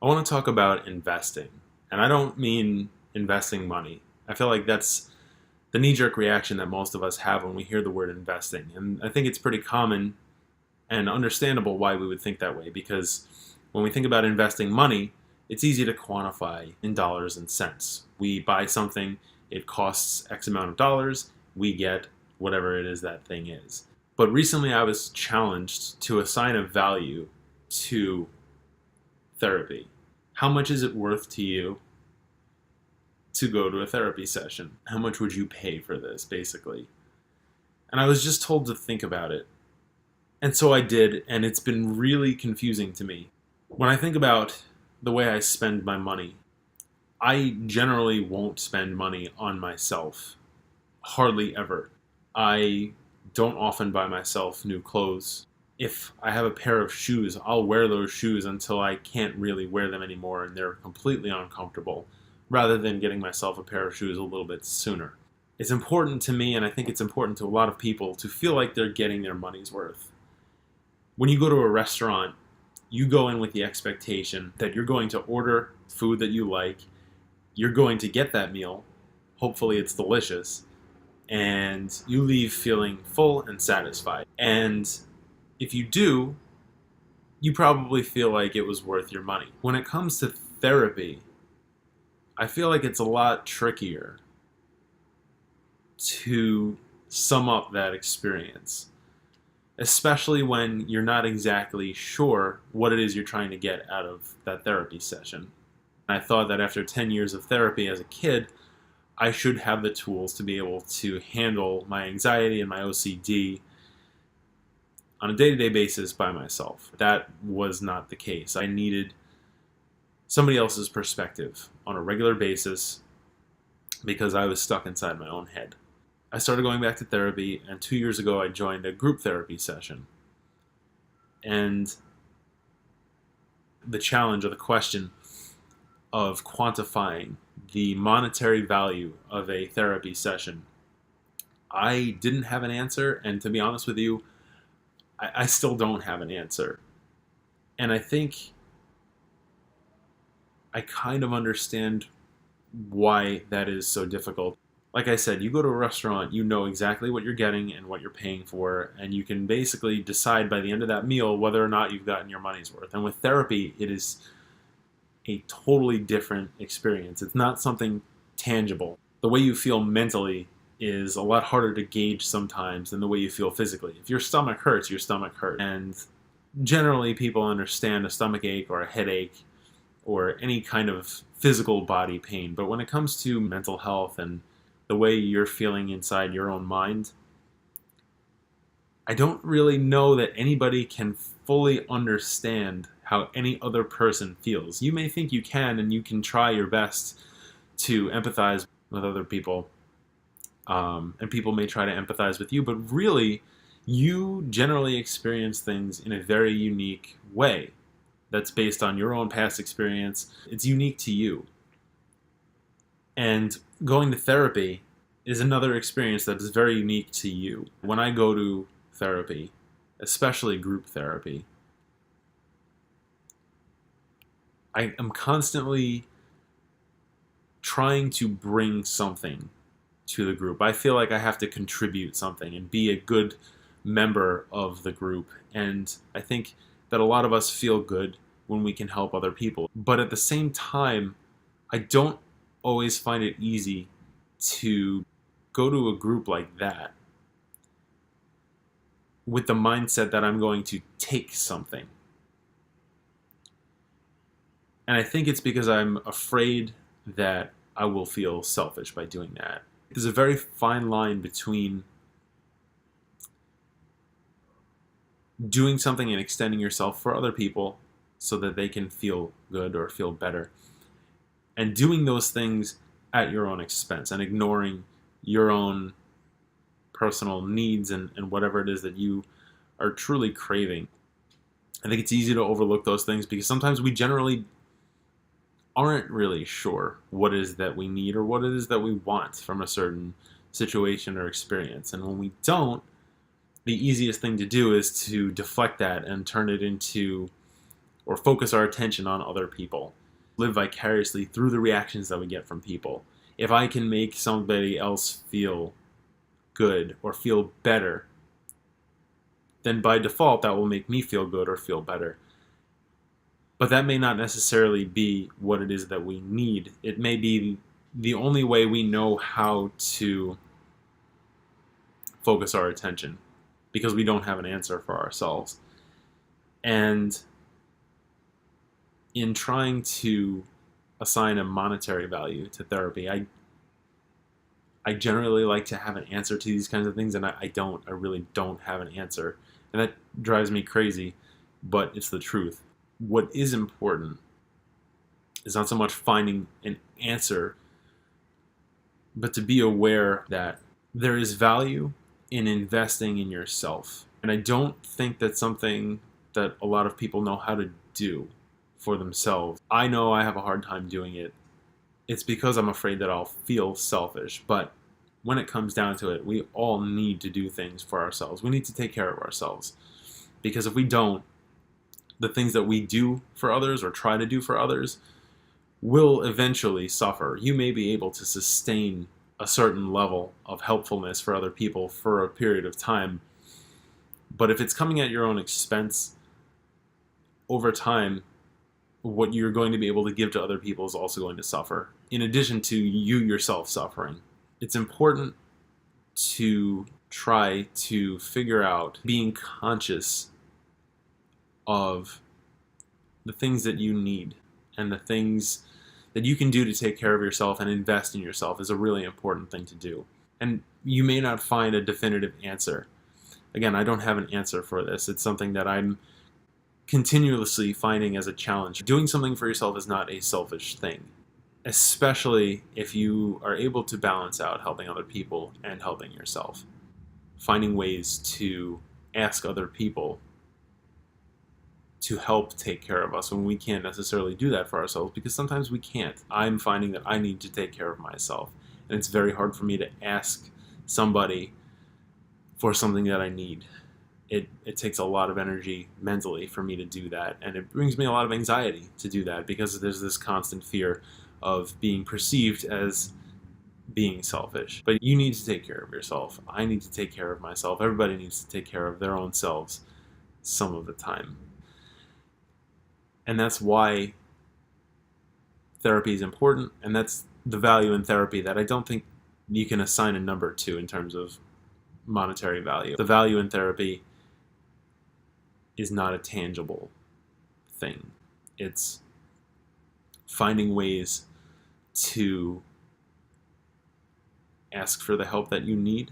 I want to talk about investing. And I don't mean investing money. I feel like that's the knee-jerk reaction that most of us have when we hear the word investing. And I think it's pretty common and understandable why we would think that way, because when we think about investing money, it's easy to quantify in dollars and cents. We buy something, it costs X amount of dollars, we get whatever it is that thing is. But recently I was challenged to assign a value to therapy. How much is it worth to you to go to a therapy session? How much would you pay for this, basically? And I was just told to think about it. And so I did, and it's been really confusing to me. When I think about the way I spend my money, I generally won't spend money on myself. Hardly ever. I don't often buy myself new clothes. If I have a pair of shoes, I'll wear those shoes until I can't really wear them anymore and they're completely uncomfortable, rather than getting myself a pair of shoes a little bit sooner. It's important to me, and I think it's important to a lot of people, to feel like they're getting their money's worth. When you go to a restaurant, you go in with the expectation that you're going to order food that you like, you're going to get that meal, hopefully it's delicious, and you leave feeling full and satisfied. And if you do, you probably feel like it was worth your money. When it comes to therapy, I feel like it's a lot trickier to sum up that experience, especially when you're not exactly sure what it is you're trying to get out of that therapy session. I thought that after 10 years of therapy as a kid, I should have the tools to be able to handle my anxiety and my OCD on a day-to-day basis by myself. That was not the case. I needed somebody else's perspective on a regular basis because I was stuck inside my own head. I started going back to therapy, and 2 years ago I joined a group therapy session. And the challenge or the question of quantifying the monetary value of a therapy session, I didn't have an answer, and to be honest with you, I still don't have an answer. And I think I kind of understand why that is so difficult. Like I said, you go to a restaurant, you know exactly what you're getting and what you're paying for, and you can basically decide by the end of that meal whether or not you've gotten your money's worth. And with therapy, it is a totally different experience. It's not something tangible. The way you feel mentally is a lot harder to gauge sometimes than the way you feel physically. If your stomach hurts, your stomach hurts. And generally people understand a stomach ache or a headache or any kind of physical body pain. But when it comes to mental health and the way you're feeling inside your own mind, I don't really know that anybody can fully understand how any other person feels. You may think you can, and you can try your best to empathize with other people, and people may try to empathize with you, but really, you generally experience things in a very unique way that's based on your own past experience. It's unique to you. And going to therapy is another experience that is very unique to you. When I go to therapy, especially group therapy, I am constantly trying to bring something to the group. I feel like I have to contribute something and be a good member of the group. And I think that a lot of us feel good when we can help other people. But at the same time, I don't always find it easy to go to a group like that with the mindset that I'm going to take something. And I think it's because I'm afraid that I will feel selfish by doing that. There's a very fine line between doing something and extending yourself for other people so that they can feel good or feel better, and doing those things at your own expense and ignoring your own personal needs and whatever it is that you are truly craving. I think it's easy to overlook those things because sometimes we generally aren't really sure what it is that we need or what it is that we want from a certain situation or experience. And when we don't, the easiest thing to do is to deflect that and turn it into or focus our attention on other people, live vicariously through the reactions that we get from people. If I can make somebody else feel good or feel better, then by default that will make me feel good or feel better. But that may not necessarily be what it is that we need. It may be the only way we know how to focus our attention, because we don't have an answer for ourselves. And in trying to assign a monetary value to therapy, I generally like to have an answer to these kinds of things, and I really don't have an answer. And that drives me crazy, but it's the truth. What is important is not so much finding an answer, but to be aware that there is value in investing in yourself. And I don't think that's something that a lot of people know how to do for themselves. I know I have a hard time doing it. It's because I'm afraid that I'll feel selfish. But when it comes down to it, we all need to do things for ourselves. We need to take care of ourselves. Because if we don't, the things that we do for others or try to do for others will eventually suffer. You may be able to sustain a certain level of helpfulness for other people for a period of time, but if it's coming at your own expense, over time, what you're going to be able to give to other people is also going to suffer, in addition to you yourself suffering. It's important to try to figure out being conscious of the things that you need and the things that you can do to take care of yourself and invest in yourself is a really important thing to do. And you may not find a definitive answer. Again, I don't have an answer for this. It's something that I'm continuously finding as a challenge. Doing something for yourself is not a selfish thing, especially if you are able to balance out helping other people and helping yourself. Finding ways to ask other people to help take care of us when we can't necessarily do that for ourselves, because sometimes we can't. I'm finding that I need to take care of myself, and it's very hard for me to ask somebody for something that I need. It takes a lot of energy mentally for me to do that, and it brings me a lot of anxiety to do that, because there's this constant fear of being perceived as being selfish. But you need to take care of yourself. I need to take care of myself. Everybody needs to take care of their own selves some of the time. And that's why therapy is important, and that's the value in therapy that I don't think you can assign a number to in terms of monetary value. The value in therapy is not a tangible thing. It's finding ways to ask for the help that you need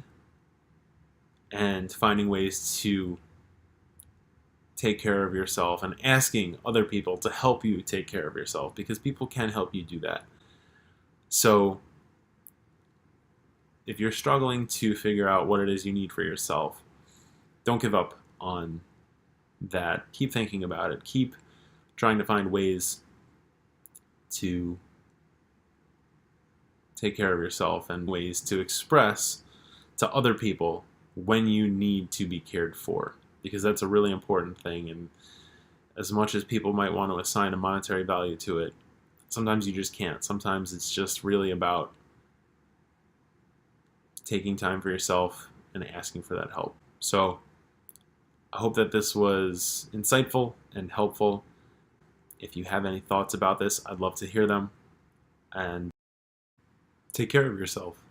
and finding ways to take care of yourself and asking other people to help you take care of yourself, because people can help you do that. So if you're struggling to figure out what it is you need for yourself, don't give up on that. Keep thinking about it. Keep trying to find ways to take care of yourself and ways to express to other people when you need to be cared for, because that's a really important thing. And as much as people might want to assign a monetary value to it, sometimes you just can't. Sometimes it's just really about taking time for yourself and asking for that help. So I hope that this was insightful and helpful. If you have any thoughts about this, I'd love to hear them. And take care of yourself.